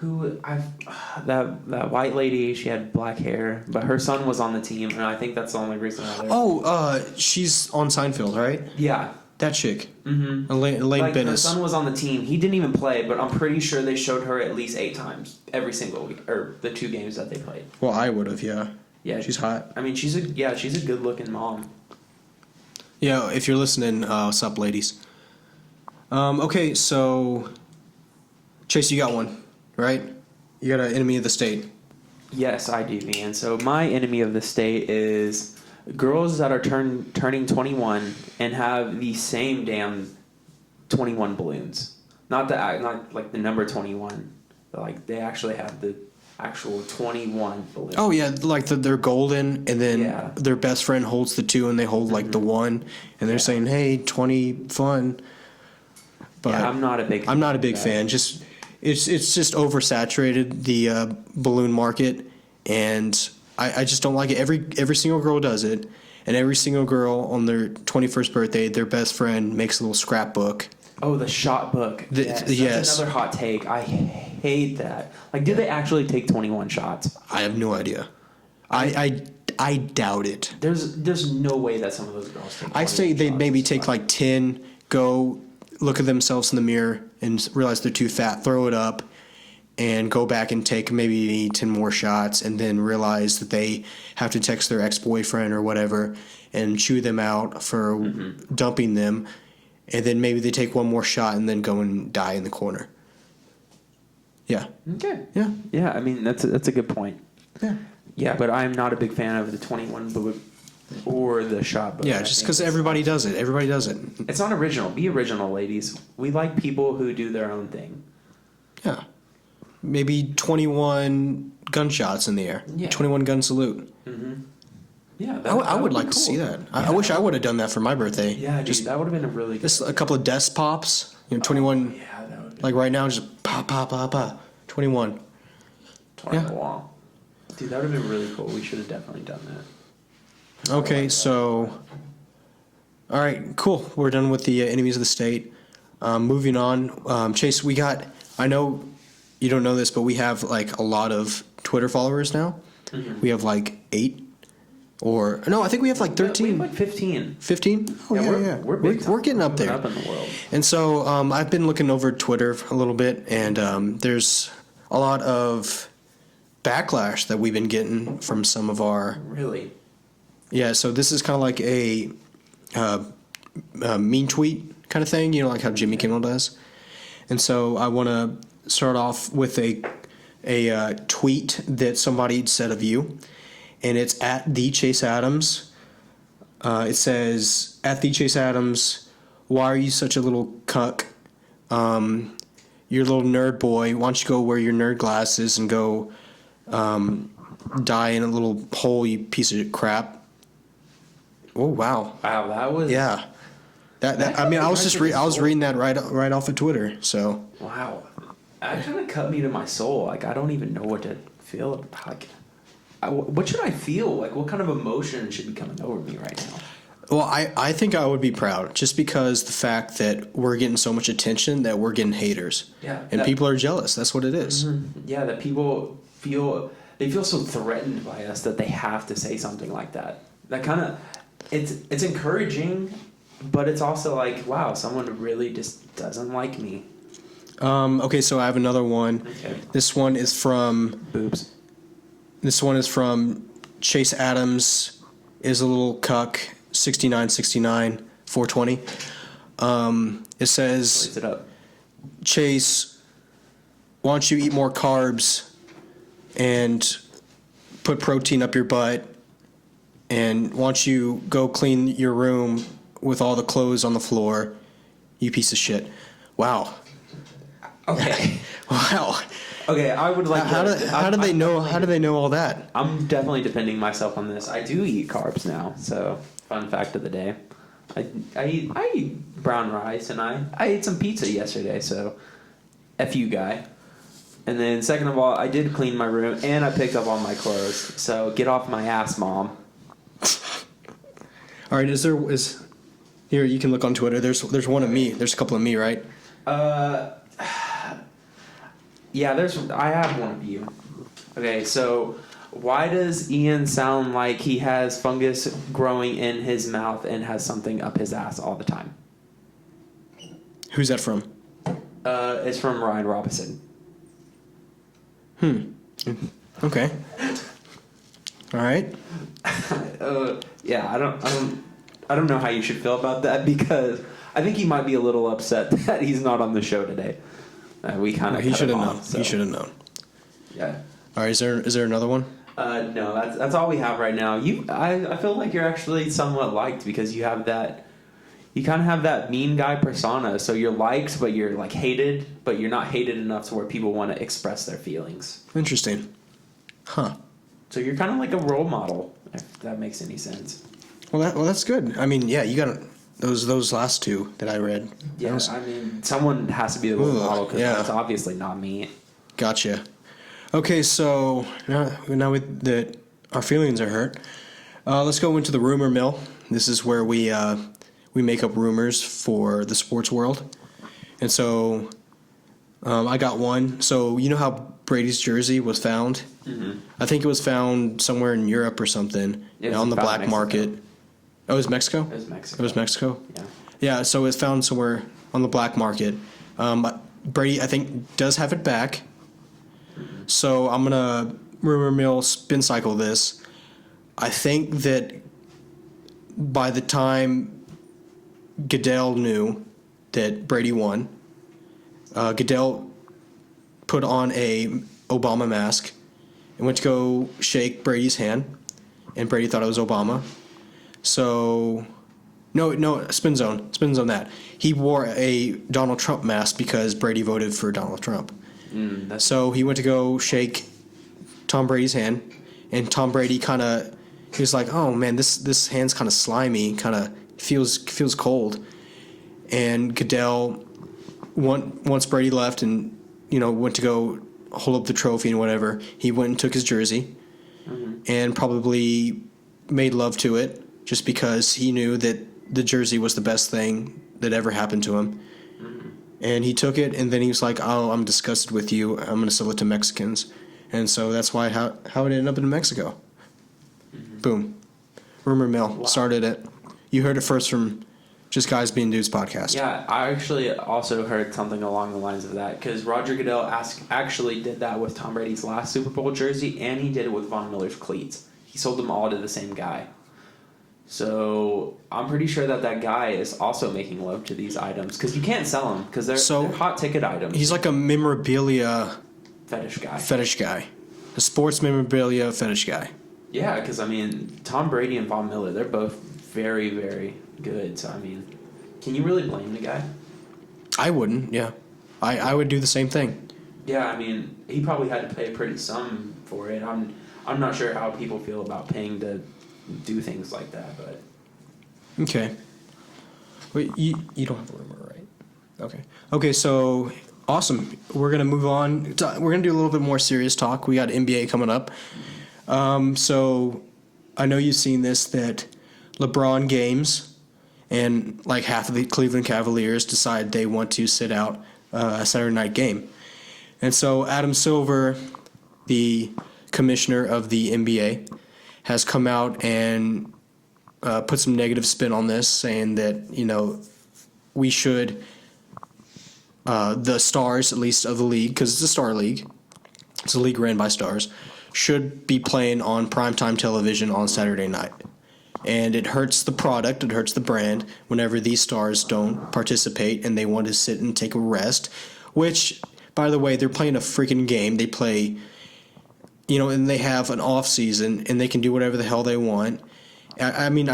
That white lady, she had black hair, but her son was on the team, and I think that's the only reason why she's on Seinfeld, right? Yeah. That chick. Mm-hmm. Elaine Bennis. Her son was on the team. He didn't even play, but I'm pretty sure they showed her at least 8 times every single week, or the 2 games that they played. Well, I would have, yeah. Yeah. She's hot. I mean, she's a good looking mom. Yeah, if you're listening, what's up, ladies? Okay, so Chase, you got one, right? You got an enemy of the state. Yes, I do, man. So my enemy of the state is girls that are turning 21 and have the same damn 21 balloons. Not like the number 21. But like they actually have the actual 21 balloons. Oh yeah, like they're golden, and then their best friend holds the 2, and they hold like the 1, and they're saying, "Hey, 20 fun." But yeah, I'm not a big fan. Just it's just oversaturated the balloon market, and I just don't like it. Every single girl does it, and every single girl on their 21st birthday, their best friend makes a little scrapbook. Oh, the shot book. Yes. That's another hot take. I hate that. Like, do they actually take 21 shots? I have no idea. I doubt it. There's no way that some of those girls take 21 I say they shots. maybe take like 10, go look at themselves in the mirror and realize they're too fat, throw it up, and go back and take maybe 10 more shots, and then realize that they have to text their ex-boyfriend or whatever and chew them out for dumping them, and then maybe they take one more shot and then go and die in the corner. Yeah. Okay. Yeah. Yeah, I mean, that's a good point. Yeah. Yeah, but I'm not a big fan of the 21 book or the shot book. Yeah, just because everybody does it. Everybody does it. It's not original. Be original, ladies. We like people who do their own thing. Yeah. Maybe 21 gunshots in the air. Yeah. 21 gun salute. Mm-hmm. Yeah, I would like to see that. Yeah. I wish I would have done that for my birthday. Yeah, dude, that would have been a really good... Just a couple of desk pops. 21. Yeah, that would be... Like right now, just pop, pop, pop, pop. 21. 21. Yeah. Dude, that would have been really cool. We should have definitely done that. Okay, so... All right, cool. We're done with the enemies of the state. Moving on. Chase, we got... I know you don't know this, but we have like a lot of Twitter followers now. Mm-hmm. We have like 8. Or no, I think we have like 13. We have like 15. 15? Oh yeah. We're getting up there. Up in the world. And so I've been looking over Twitter a little bit, and there's a lot of backlash that we've been getting from some of our. Really? Yeah. So this is kind of like a mean tweet kind of thing, like how Jimmy Kimmel does. And so I want to start off with a tweet that somebody said of you, and it's at the Chase Adams. It says, at the Chase Adams, why are you such a little cuck? You're a little nerd boy. Why don't you go wear your nerd glasses and go die in a little hole, you piece of crap. Oh, wow. Wow, that was... Yeah. I mean, I was reading that right off of Twitter, so. Wow. That kind of cut me to my soul. Like, I don't even know what to feel about. Like, what should I feel? Like, what kind of emotion should be coming over me right now? Well, I think I would be proud just because the fact that we're getting so much attention that we're getting haters. Yeah. And people are jealous. That's what it is. Mm-hmm. Yeah, that people feel so threatened by us that they have to say something like that. That kind of, it's encouraging, but it's also like, wow, someone really just doesn't like me. Okay, so I have another one. Okay. This one is from Boobs. This one is from Chase Adams is a little cuck 6969 420. It says, Raise it up. Chase, why don't you eat more carbs and put protein up your butt, and why don't you go clean your room with all the clothes on the floor, you piece of shit. Wow. Okay. Wow. Okay, I would like. How do they know? How do they know all that? I'm definitely defending myself on this. I do eat carbs now, so fun fact of the day. I eat brown rice, and I ate some pizza yesterday, so F you, guy. And then second of all, I did clean my room, and I picked up all my clothes. So get off my ass, Mom. All right, here you can look on Twitter. There's one of me. There's a couple of me, right? Yeah, I have one of you. Okay, so why does Ian sound like he has fungus growing in his mouth and has something up his ass all the time? Who's that from? It's from Ryan Robinson. Okay. All right. Yeah, I don't know how you should feel about that, because I think he might be a little upset that he's not on the show today. We kind of He should have known. So. He should have known. Yeah. All right. Is there another one? No, that's all we have right now. I feel like you're actually somewhat liked because you have that. You kind of have that mean guy persona. So you're liked, but you're like hated, but you're not hated enough to where people want to express their feelings. Interesting. Huh. So you're kind of like a role model, if that makes any sense. Well, that's good. I mean, yeah, you got those last two that I read. Yeah, I mean, someone has to be the role model because it's obviously not me. Gotcha. Okay, so now that our feelings are hurt, let's go into the rumor mill. This is where we make up rumors for the sports world. And so I got one. So you know how Brady's jersey was found? Mm-hmm. I think it was found somewhere in Europe or something on the black market. Oh, it was Mexico? It was Mexico. It was Mexico? Yeah. Yeah, so it was found somewhere on the black market. Brady, I think, does have it back. Mm-hmm. So I'm going to rumor mill spin cycle this. I think that by the time Goodell knew that Brady won, Goodell put on a Obama mask and went to go shake Brady's hand, and Brady thought it was Obama. So, no, spin zone that. He wore a Donald Trump mask because Brady voted for Donald Trump. So he went to go shake Tom Brady's hand, and Tom Brady he was like, oh man, this hand's kind of slimy, kind of feels cold. And Goodell, once Brady left and went to go hold up the trophy and whatever, he went and took his jersey and probably made love to it just because he knew that the jersey was the best thing that ever happened to him. And he took it, and then he was like, oh, I'm disgusted with you. I'm going to sell it to Mexicans. And so that's how it ended up in Mexico. Boom. Rumor mill started it. You heard it first from Just Guys Being Dudes podcast. Yeah, I actually also heard something along the lines of that, because Roger Goodell actually did that with Tom Brady's last Super Bowl jersey, and he did it with Von Miller's cleats. He sold them all to the same guy. So I'm pretty sure that guy is also making love to these items because you can't sell them because they're hot ticket items. He's like a memorabilia fetish guy. A sports memorabilia fetish guy. Yeah, because I mean, Tom Brady and Von Miller, they're both very, very good. So I mean, can you really blame the guy? I wouldn't. Yeah, I would do the same thing. Yeah, I mean, he probably had to pay a pretty sum for it. I'm not sure how people feel about paying to do things like that, but Okay. Wait, you don't have a rumor, right? Okay. So awesome. We're gonna move on. We're gonna do a little bit more serious talk. We got NBA coming up. So I know you've seen this, that LeBron games and like half of the Cleveland Cavaliers decide they want to sit out a Saturday night game. And so Adam Silver, the commissioner of the NBA, has come out and put some negative spin on this, saying that, we should, the stars, at least of the league, because it's a star league, it's a league ran by stars, should be playing on primetime television on Saturday night. And it hurts the product, it hurts the brand whenever these stars don't participate and they want to sit and take a rest, which, by the way, they're playing a freaking game. They play, and they have an off season and they can do whatever the hell they want. I mean,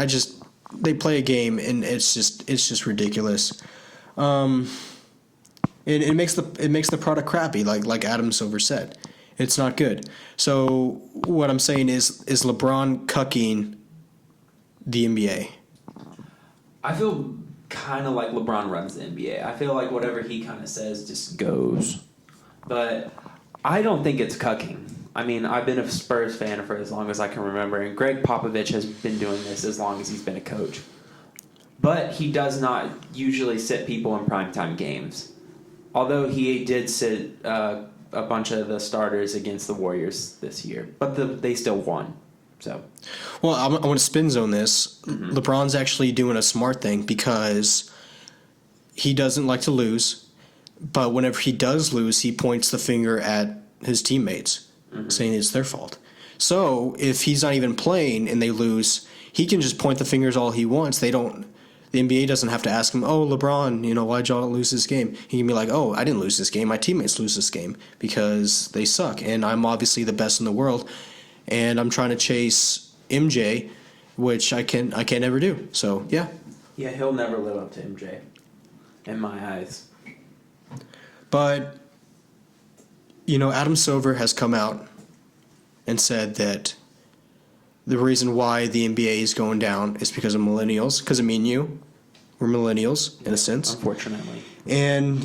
they play a game and it's just ridiculous. It makes the product crappy, like Adam Silver said. It's not good. So what I'm saying is LeBron cucking the NBA? I feel kind of like LeBron runs the NBA. I feel like whatever he kind of says just goes. But I don't think it's cucking. I mean, I've been a Spurs fan for as long as I can remember, and Greg Popovich has been doing this as long as he's been a coach. But he does not usually sit people in primetime games. Although he did sit a bunch of the starters against the Warriors this year. But they still won. So, well, I want to spin zone this. Mm-hmm. LeBron's actually doing a smart thing because he doesn't like to lose, but whenever he does lose, he points the finger at his teammates, saying it's their fault. So if he's not even playing and they lose, he can just point the fingers all he wants. The NBA doesn't have to ask him, "Oh, LeBron, why'd y'all lose this game?" He can be like, "Oh, I didn't lose this game. My teammates lose this game because they suck, and I'm obviously the best in the world." And I'm trying to chase MJ, which I can't never do. So yeah. Yeah, he'll never live up to MJ, in my eyes. But Adam Silver has come out and said that the reason why the NBA is going down is because of millennials. Because of me and you, we're millennials in a sense. Unfortunately. And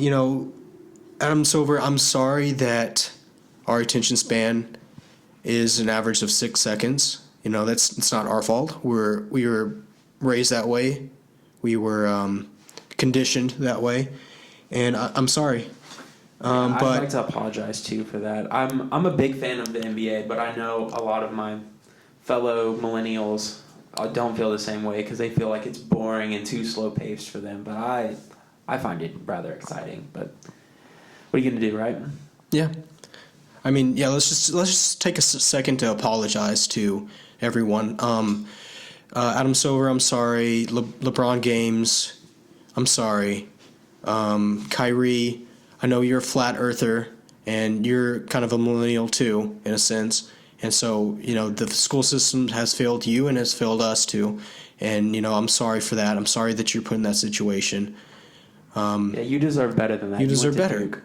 Adam Silver, I'm sorry that our attention span is an average of 6 seconds. It's not our fault. We were raised that way. We were conditioned that way, and I'm sorry. I'd like to apologize too for that. I'm a big fan of the NBA, but I know a lot of my fellow millennials don't feel the same way because they feel like it's boring and too slow paced for them. But I find it rather exciting. But what are you gonna do, right? Yeah. I mean, yeah. Let's just take a second to apologize to everyone. Adam Silver, I'm sorry. LeBron James, I'm sorry. Kyrie, I know you're a flat earther and you're kind of a millennial too, in a sense. And so, the school system has failed you and has failed us too. And I'm sorry for that. I'm sorry that you're put in that situation. Yeah, you deserve better than that. You deserve better. Duke.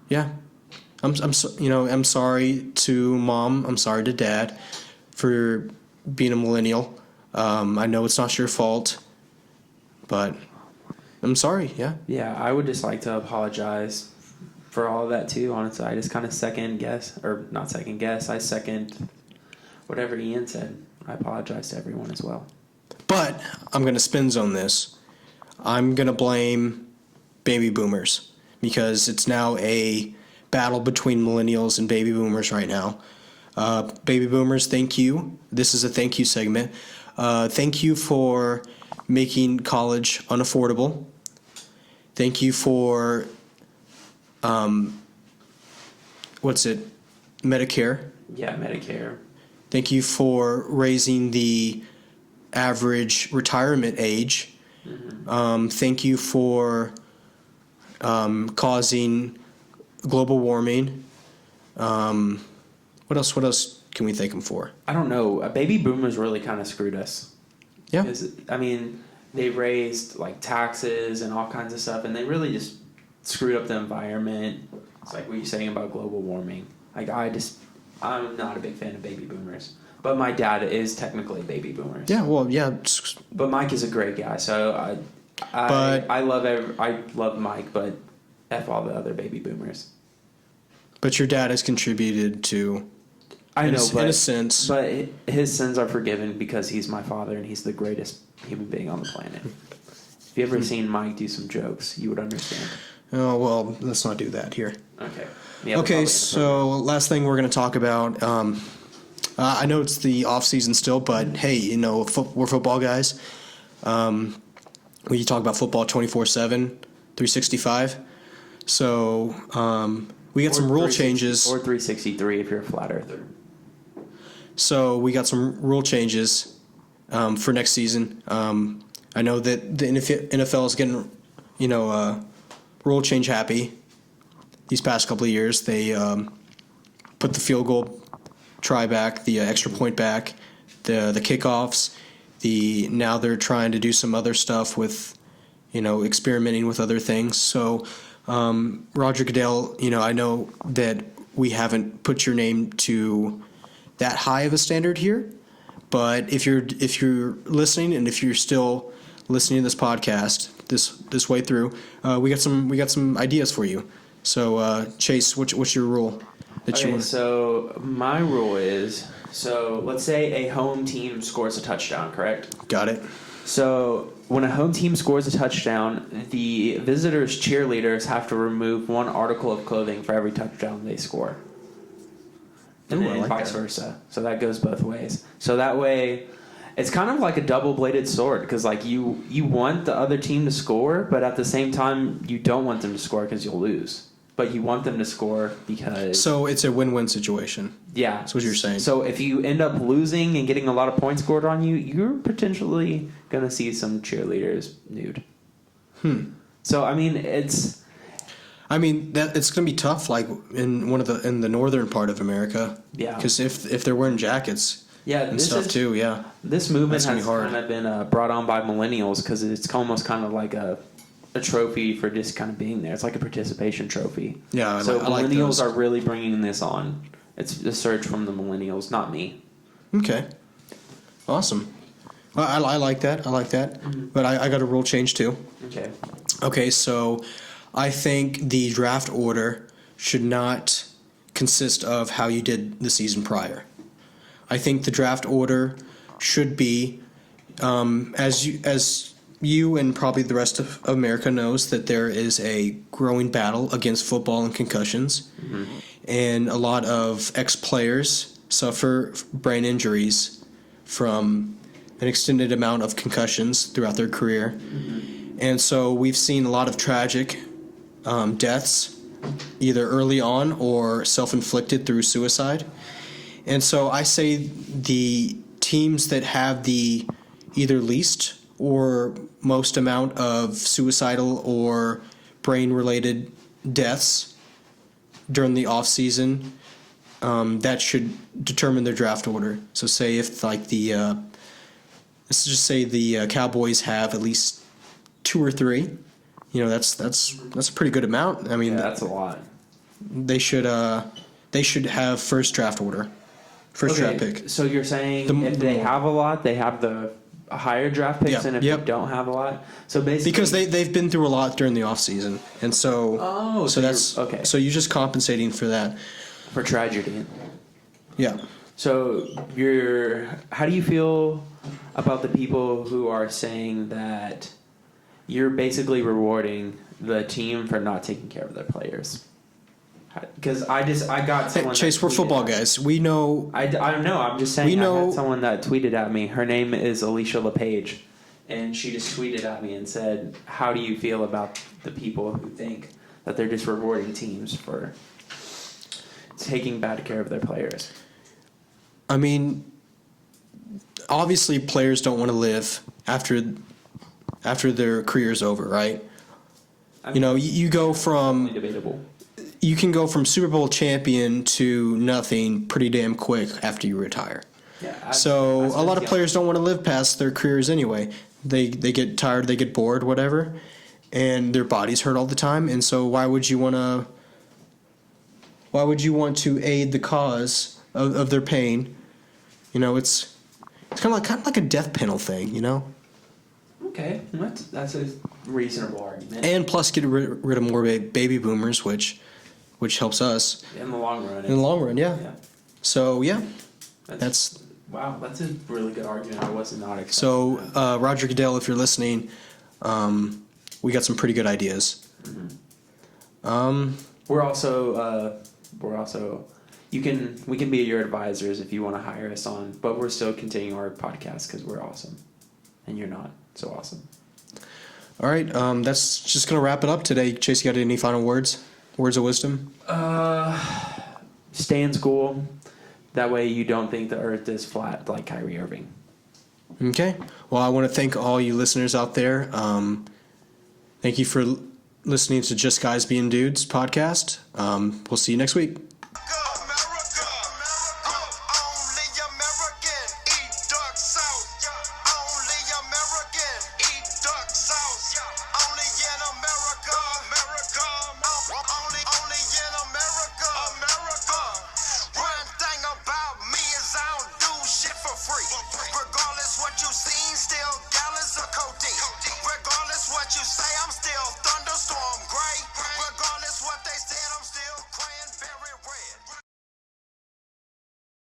Yeah. I'm sorry to Mom. I'm sorry to Dad for being a millennial. I know it's not your fault, but I'm sorry. Yeah. Yeah, I would just like to apologize for all of that too. Honestly, I just kind of I second whatever Ian said. I apologize to everyone as well. But I'm going to spin zone this. I'm going to blame baby boomers because it's now a battle between millennials and baby boomers right now. Baby boomers, thank you. This is a thank you segment. Thank you for making college unaffordable. Thank you for Medicare. Yeah, Medicare. Thank you for raising the average retirement age. Thank you for causing global warming. What else can we thank them for? I don't know. Baby boomers really kind of screwed us. Yeah. 'Cause, I mean, they raised like taxes and all kinds of stuff, and they really just screwed up the environment. It's like what you're saying about global warming. Like I'm not a big fan of baby boomers, but my dad is technically a baby boomer. Yeah, well, yeah. But Mike is a great guy, so I love Mike, but F all the other baby boomers. But your dad has contributed to, I know, in a sense. But his sins are forgiven because he's my father and he's the greatest human being on the planet. If you ever seen Mike do some jokes, you would understand. Oh, well, let's not do that here. Okay. Yeah, Okay, so last thing we're going to talk about. I know it's the off season still, but hey, you know, we're football guys. We talk about football 24/7, 365. So we got some rule changes. Or 363 if you're a flat earther. So we got some rule changes for next season. I know that the NFL is getting, rule change happy. These past couple of years, they put the field goal try back, the extra point back, the kickoffs. Now they're trying to do some other stuff with, experimenting with other things. So Roger Goodell, I know that we haven't put your name to that high of a standard here, but if you're listening and if you're still listening to this podcast this way through, we got some ideas for you. So Chase, what's your rule? So my rule is, let's say a home team scores a touchdown, correct? Got it. So when a home team scores a touchdown, the visitors' cheerleaders have to remove one article of clothing for every touchdown they score. And Ooh, then I like vice that. versa. So that goes both ways. So that way, it's kind of like a double-bladed sword because like you want the other team to score, but at the same time you don't want them to score because you'll lose. But you want them to score because... So it's a win-win situation. Yeah. That's what you're saying. So if you end up losing and getting a lot of points scored on you, you're potentially going to see some cheerleaders nude. So, I mean, it's going to be tough, like in the northern part of America. Yeah. Because if they're wearing jackets and stuff too, yeah. This movement That's gonna has be hard. kind of been brought on by millennials because it's almost kind of like a trophy for just kind of being there. It's like a participation trophy. Yeah, So I like millennials those. are really bringing this on. It's a surge from the millennials, not me. Okay. Awesome. I like that. But I got a rule change too. Okay. Okay, so I think the draft order should not consist of how you did the season prior. I think the draft order should be, as you and probably the rest of America knows, that there is a growing battle against football and concussions. And a lot of ex-players suffer brain injuries from an extended amount of concussions throughout their career. And so we've seen a lot of tragic deaths, either early on or self-inflicted through suicide. And so I say the teams that have the either least or most amount of suicidal or brain-related deaths during the off season, that should determine their draft order. So say if like let's just say the Cowboys have at least 2 or 3, that's a pretty good amount. I mean, Yeah, that's a lot. they should have first draft order, first draft pick. So you're saying if they have a lot, they have the higher draft picks, Yeah, and if yep. they don't have a lot, so basically Because they've been through a lot during the off season, and so so that's you're- okay. So you're just compensating for that. for tragedy. Yeah. So how do you feel about the people who are saying that you're basically rewarding the team for not taking care of their players? Because I got Hey, someone. Chase, that we're tweeted football at me. guys. We know. I don't know. I'm just saying. We know- I had someone that tweeted at me. Her name is Alicia LePage, and she just tweeted at me and said, "How do you feel about the people who think that they're just rewarding teams for taking bad care of their players?" I mean, obviously players don't want to live after their career's over, right? You know, you go from Debatable. you can go from Super Bowl champion to nothing pretty damn quick after you retire. Yeah. So a lot of players don't want to live past their careers anyway. They get tired, they get bored, whatever, and their bodies hurt all the time. And so why would you want to aid the cause of their pain? You know, it's kind of like a death penalty thing, you know. Okay, that's a reasonable argument. And plus, get rid of more baby boomers, which helps us In the long run. in the long run. Yeah. Yeah. So yeah, that's wow. That's a really good argument. I was not expecting. so that. Roger Goodell, if you're listening, we got some pretty good ideas. Mm-hmm. We're also we can be your advisors if you want to hire us on, but we're still continuing our podcast because we're awesome, and you're not so awesome. All right, that's just gonna wrap it up today. Chase, you got any final words? Words of wisdom? Stay in school. That way you don't think the earth is flat like Kyrie Irving. Okay. Well, I want to thank all you listeners out there. Thank you for listening to Just Guys Being Dudes podcast. We'll see you next week. Regardless what you see.